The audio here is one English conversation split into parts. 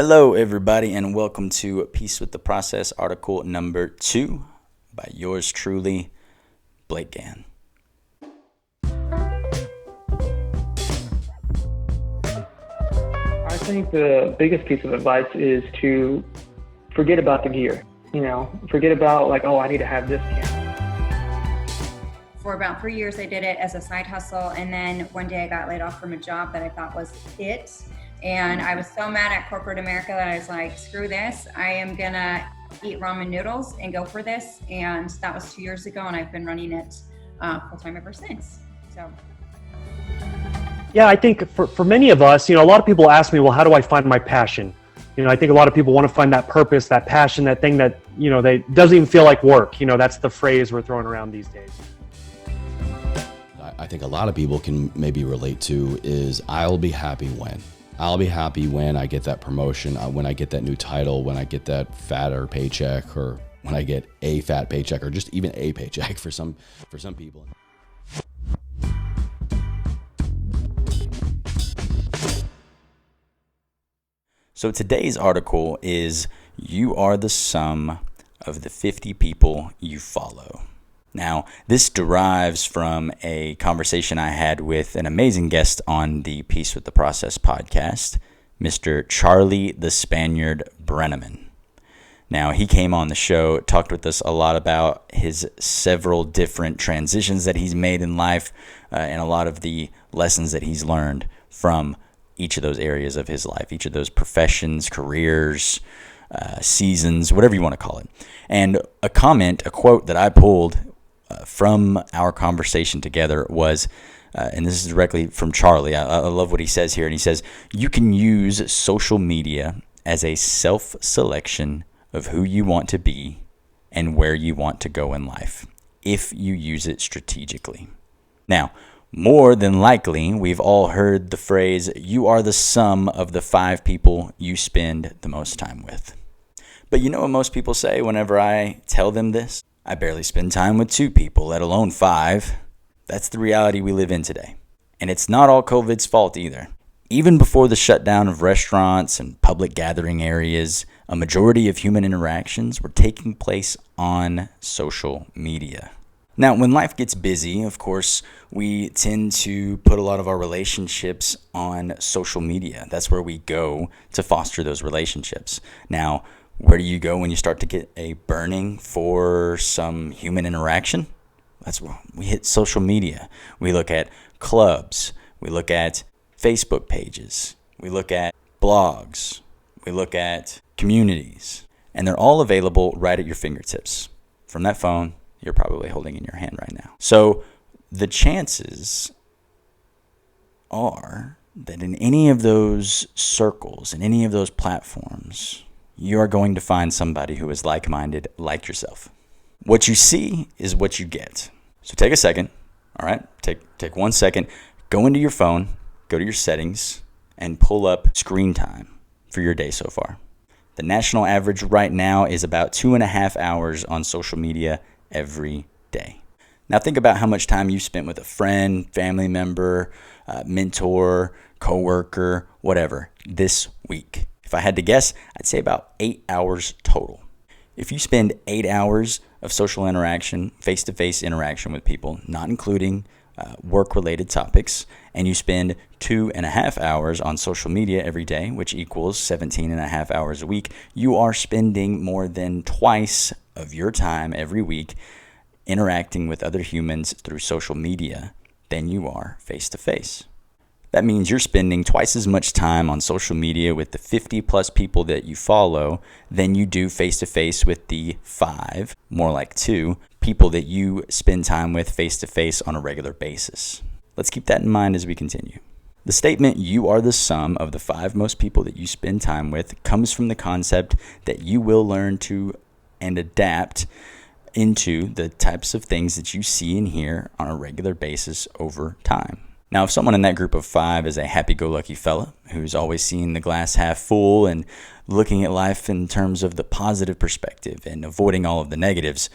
Hello, everybody, and welcome to Peace with the Process, article number 2 by yours truly, Blake Gann. I think the biggest piece of advice is to forget about the gear. Forget about I need to have this camera. For about 3 years, I did it as a side hustle. And then one day I got laid off from a job that I thought was it. And I was so mad at corporate America that I was like, screw this. I am going to eat ramen noodles and go for this. And that was 2 years ago. And I've been running it full time ever since. So. Yeah, I think for many of us, a lot of people ask me, well, how do I find my passion? I think a lot of people want to find that purpose, that passion, that thing that, they doesn't even feel like work. That's the phrase we're throwing around these days. I think a lot of people can maybe relate to is I'll be happy when I get that promotion, when I get that new title, when I get that fatter paycheck, or when I get a fat paycheck, or just even a paycheck for some people. So today's article is You Are the Sum of the 50 People You Follow. Now, this derives from a conversation I had with an amazing guest on the Peace with the Process podcast, Mr. Charlie the Spaniard Brenneman. Now, he came on the show, talked with us a lot about his several different transitions that he's made in life, and a lot of the lessons that he's learned from each of those areas of his life, each of those professions, careers, seasons, whatever you want to call it. And a quote that I pulled from our conversation together was, and this is directly from Charlie. I love what he says here. And he says, you can use social media as a self-selection of who you want to be and where you want to go in life, if you use it strategically. Now, more than likely, we've all heard the phrase, you are the sum of the 5 people you spend the most time with. But you know what most people say whenever I tell them this? I barely spend time with 2 people, let alone 5. That's the reality we live in today. And it's not all COVID's fault either. Even before the shutdown of restaurants and public gathering areas, a majority of human interactions were taking place on social media. Now, when life gets busy, of course, we tend to put a lot of our relationships on social media. That's where we go to foster those relationships. Now, where do you go when you start to get a burning for some human interaction? That's where we hit social media. We look at clubs. We look at Facebook pages. We look at blogs. We look at communities. And they're all available right at your fingertips from that phone you're probably holding in your hand right now. So the chances are that in any of those circles, in any of those platforms, you are going to find somebody who is like-minded like yourself. What you see is what you get. So take a second, all right? Take 1 second, go into your phone, go to your settings, and pull up screen time for your day so far. The national average right now is about 2.5 hours on social media every day. Now think about how much time you spent with a friend, family member, mentor, coworker, whatever, this week. If I had to guess, I'd say about 8 hours total. If you spend 8 hours of social interaction, face-to-face interaction with people, not including work-related topics, and you spend 2.5 hours on social media every day, which equals 17.5 hours a week, you are spending more than twice of your time every week interacting with other humans through social media than you are face-to-face. That means you're spending twice as much time on social media with the 50 plus people that you follow than you do face-to-face with the 5, more like 2, people that you spend time with face-to-face on a regular basis. Let's keep that in mind as we continue. The statement, you are the sum of the 5 most people that you spend time with, comes from the concept that you will learn to and adapt into the types of things that you see and hear on a regular basis over time. Now, if someone in that group of 5 is a happy-go-lucky fella who's always seeing the glass half full and looking at life in terms of the positive perspective and avoiding all of the negatives,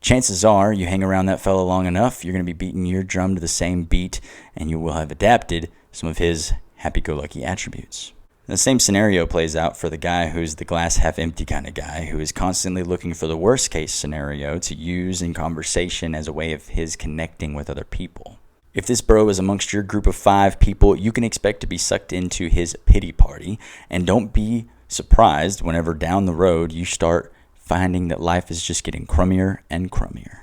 chances are you hang around that fella long enough, you're going to be beating your drum to the same beat, and you will have adapted some of his happy-go-lucky attributes. The same scenario plays out for the guy who's the glass half empty kind of guy, who is constantly looking for the worst case scenario to use in conversation as a way of his connecting with other people. If this bro is amongst your group of 5 people, you can expect to be sucked into his pity party, and don't be surprised whenever down the road you start finding that life is just getting crummier and crummier.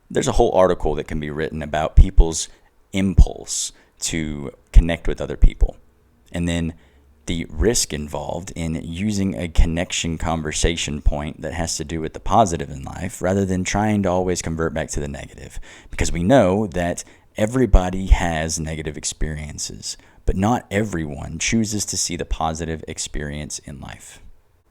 There's a whole article that can be written about people's impulse to connect with other people, and then the risk involved in using a connection conversation point that has to do with the positive in life rather than trying to always convert back to the negative. Because we know that everybody has negative experiences, but not everyone chooses to see the positive experience in life.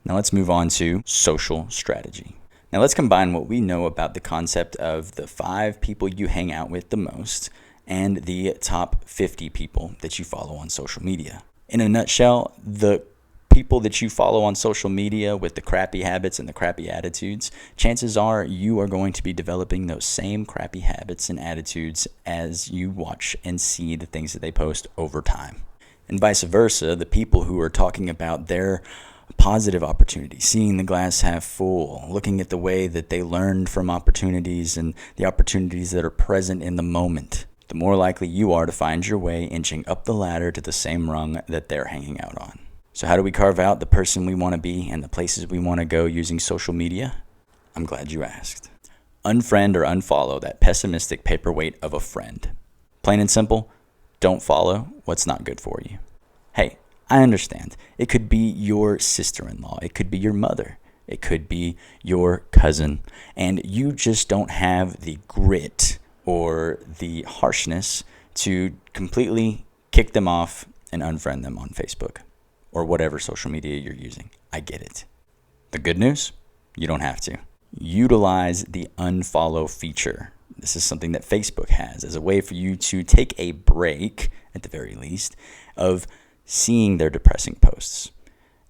Now let's move on to social strategy. Now let's combine what we know about the concept of the 5 people you hang out with the most and the top 50 people that you follow on social media. In a nutshell, the people that you follow on social media with the crappy habits and the crappy attitudes, chances are you are going to be developing those same crappy habits and attitudes as you watch and see the things that they post over time. And vice versa, the people who are talking about their positive opportunities, seeing the glass half full, looking at the way that they learned from opportunities and the opportunities that are present in the moment, the more likely you are to find your way inching up the ladder to the same rung that they're hanging out on. So how do we carve out the person we want to be and the places we want to go using social media? I'm glad you asked. Unfriend or unfollow that pessimistic paperweight of a friend. Plain and simple, don't follow what's not good for you. Hey, I understand. It could be your sister-in-law. It could be your mother. It could be your cousin. And you just don't have the grit or the harshness to completely kick them off and unfriend them on Facebook or whatever social media you're using. I get it. The good news? You don't have to. Utilize the unfollow feature. This is something that Facebook has as a way for you to take a break, at the very least, of seeing their depressing posts.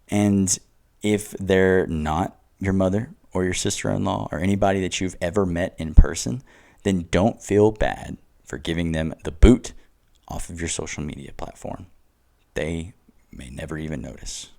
And if they're not your mother or your sister-in-law or anybody that you've ever met in person, then don't feel bad for giving them the boot off of your social media platform. They may never even notice.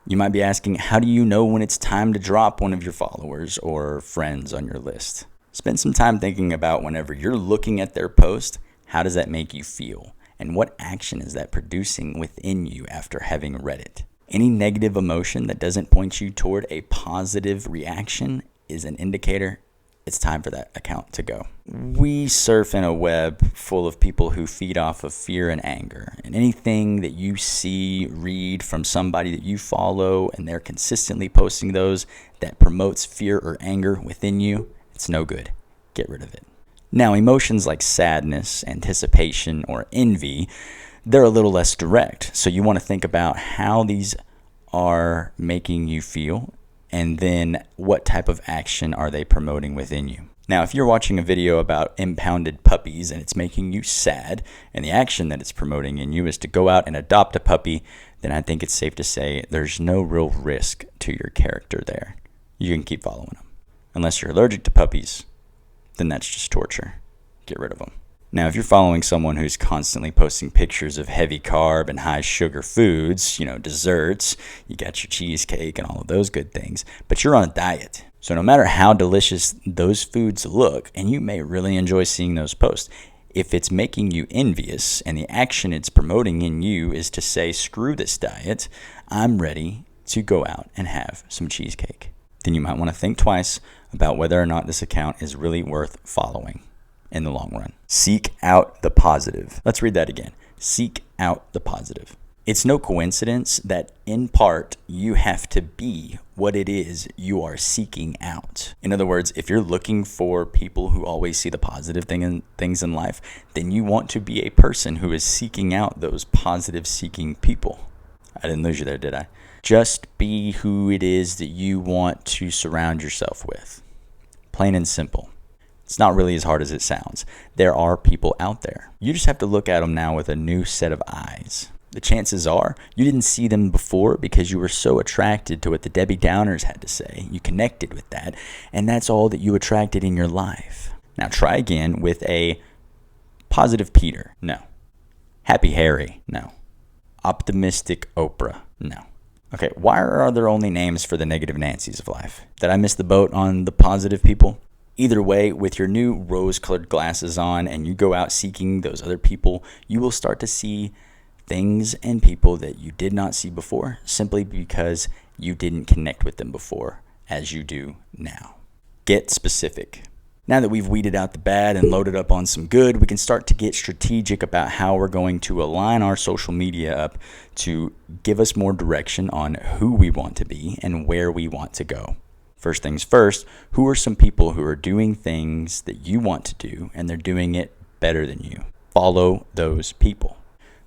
You might be asking, how do you know when it's time to drop one of your followers or friends on your list? Spend some time thinking about whenever you're looking at their post, how does that make you feel? And what action is that producing within you after having read it? Any negative emotion that doesn't point you toward a positive reaction is an indicator it's time for that account to go. We surf in a web full of people who feed off of fear and anger. And anything that you see, read from somebody that you follow, and they're consistently posting those that promotes fear or anger within you, it's no good. Get rid of it. Now, emotions like sadness, anticipation, or envy, they're a little less direct. So you want to think about how these are making you feel, and then what type of action are they promoting within you. Now, if you're watching a video about impounded puppies and it's making you sad, and the action that it's promoting in you is to go out and adopt a puppy, then I think it's safe to say there's no real risk to your character there. You can keep following them. Unless you're allergic to puppies, then that's just torture. Get rid of them. Now, if you're following someone who's constantly posting pictures of heavy carb and high sugar foods, desserts, you got your cheesecake and all of those good things, but you're on a diet. So no matter how delicious those foods look, and you may really enjoy seeing those posts, if it's making you envious and the action it's promoting in you is to say, screw this diet, I'm ready to go out and have some cheesecake, then you might want to think twice about whether or not this account is really worth following in the long run. Seek out the positive. Let's read that again. Seek out the positive. It's no coincidence that in part you have to be what it is you are seeking out. In other words, if you're looking for people who always see the positive things in life, then you want to be a person who is seeking out those positive seeking people. I didn't lose you there, did I? Just be who it is that you want to surround yourself with. Plain and simple. It's not really as hard as it sounds. There are people out there. You just have to look at them now with a new set of eyes. The chances are you didn't see them before because you were so attracted to what the Debbie Downers had to say. You connected with that, and that's all that you attracted in your life. Now try again with a positive Peter. No. Happy Harry. No. Optimistic Oprah. No. Okay, why are there only names for the negative Nancys of life? Did I miss the boat on the positive people? Either way, with your new rose-colored glasses on and you go out seeking those other people, you will start to see things and people that you did not see before simply because you didn't connect with them before as you do now. Get specific. Now that we've weeded out the bad and loaded up on some good, we can start to get strategic about how we're going to align our social media up to give us more direction on who we want to be and where we want to go. First things first, who are some people who are doing things that you want to do and they're doing it better than you? Follow those people.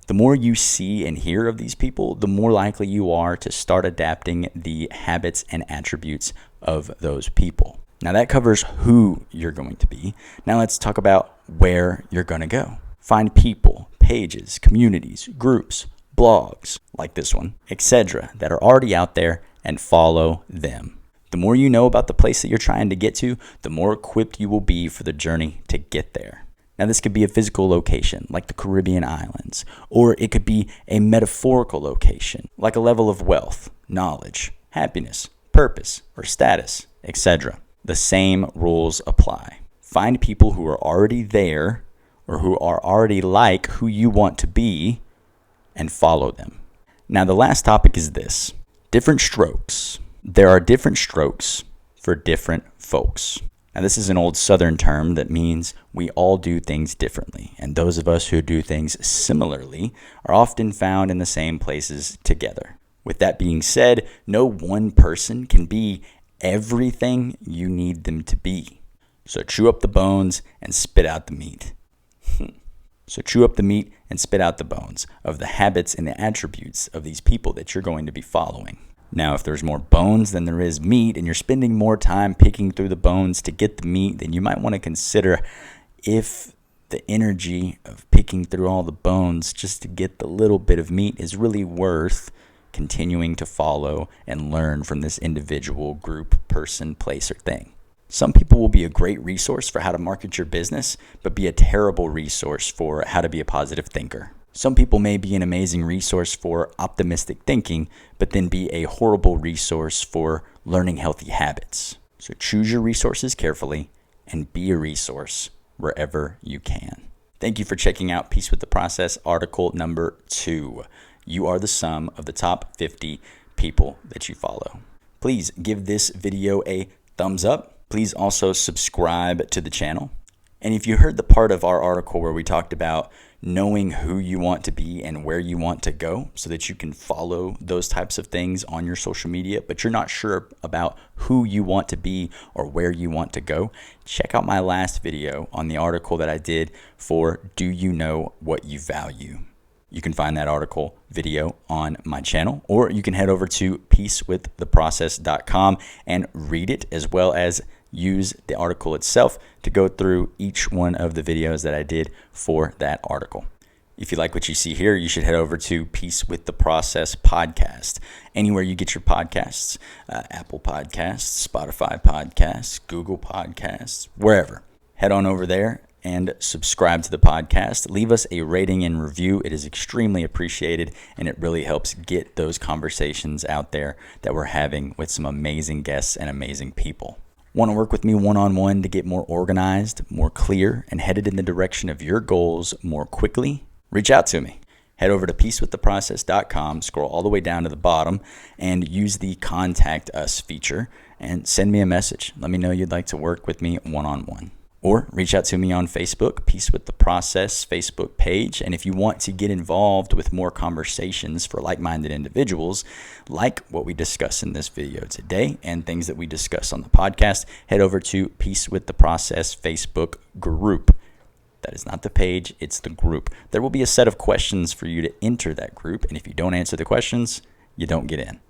The more you see and hear of these people, the more likely you are to start adapting the habits and attributes of those people. Now that covers who you're going to be. Now let's talk about where you're going to go. Find people, pages, communities, groups, blogs like this one, etc. that are already out there and follow them. The more you know about the place that you're trying to get to, the more equipped you will be for the journey to get there. Now this could be a physical location like the Caribbean islands, or it could be a metaphorical location like a level of wealth, knowledge, happiness, purpose, or status, etc. The same rules apply. Find people who are already there or who are already like who you want to be and follow them. Now, the last topic is this: different strokes. There are different strokes for different folks. Now, this is an old Southern term that means we all do things differently, and those of us who do things similarly are often found in the same places together. With that being said, no one person can be everything you need them to be. So chew up the bones and spit out the meat. So chew up the meat and spit out the bones of the habits and the attributes of these people that you're going to be following. Now, if there's more bones than there is meat and you're spending more time picking through the bones to get the meat, then you might want to consider if the energy of picking through all the bones just to get the little bit of meat is really worth continuing to follow and learn from this individual, group, person, place, or thing. Some people will be a great resource for how to market your business, but be a terrible resource for how to be a positive thinker. Some people may be an amazing resource for optimistic thinking, but then be a horrible resource for learning healthy habits. So choose your resources carefully and be a resource wherever you can. Thank you for checking out Peace with the Process, article number 2. You are the sum of the top 50 people that you follow. Please give this video a thumbs up. Please also subscribe to the channel. And if you heard the part of our article where we talked about knowing who you want to be and where you want to go so that you can follow those types of things on your social media, but you're not sure about who you want to be or where you want to go, check out my last video on the article that I did for Do You Know What You Value? You can find that article video on my channel, or you can head over to peacewiththeprocess.com and read it, as well as use the article itself to go through each one of the videos that I did for that article. If you like what you see here, you should head over to Peace with the Process podcast. Anywhere you get your podcasts, Apple Podcasts, Spotify Podcasts, Google Podcasts, wherever. Head on over there and subscribe to the podcast. Leave us a rating and review. It is extremely appreciated, and it really helps get those conversations out there that we're having with some amazing guests and amazing people. Want to work with me one-on-one to get more organized, more clear, and headed in the direction of your goals more quickly? Reach out to me. Head over to peacewiththeprocess.com, scroll all the way down to the bottom, and use the Contact Us feature and send me a message. Let me know you'd like to work with me one-on-one. Or reach out to me on Facebook, Peace with the Process Facebook page. And if you want to get involved with more conversations for like-minded individuals, like what we discuss in this video today and things that we discuss on the podcast, head over to Peace with the Process Facebook group. That is not the page, it's the group. There will be a set of questions for you to enter that group. And if you don't answer the questions, you don't get in.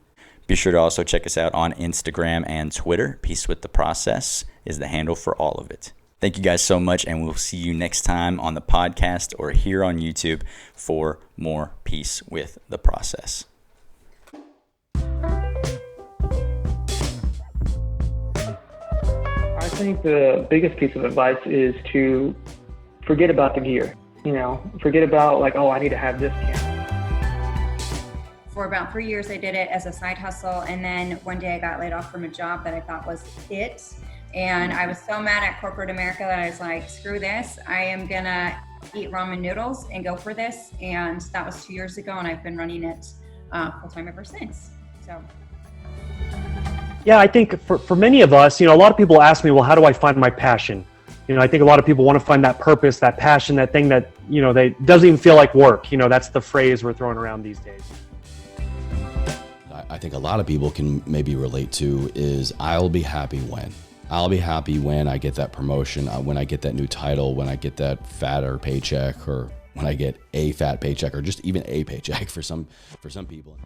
Be sure to also check us out on Instagram and Twitter. Peace with the Process is the handle for all of it. Thank you guys so much, and we'll see you next time on the podcast or here on YouTube for more Peace with the Process. I think the biggest piece of advice is to forget about the gear. Forget about like, oh, I need to have this camera. for about 3 years, I did it as a side hustle. And then one day I got laid off from a job that I thought was it. And I was so mad at corporate America that I was like, screw this. I am going to eat ramen noodles and go for this. And that was 2 years ago. And I've been running it full time ever since. So. Yeah, I think for many of us, a lot of people ask me, well, how do I find my passion? I think a lot of people want to find that purpose, that passion, that thing that, they doesn't even feel like work. That's the phrase we're throwing around these days. I think a lot of people can maybe relate to is I'll be happy when. I'll be happy when I get that promotion, when I get that new title, when I get that fatter paycheck, or when I get a fat paycheck, or just even a paycheck for some people.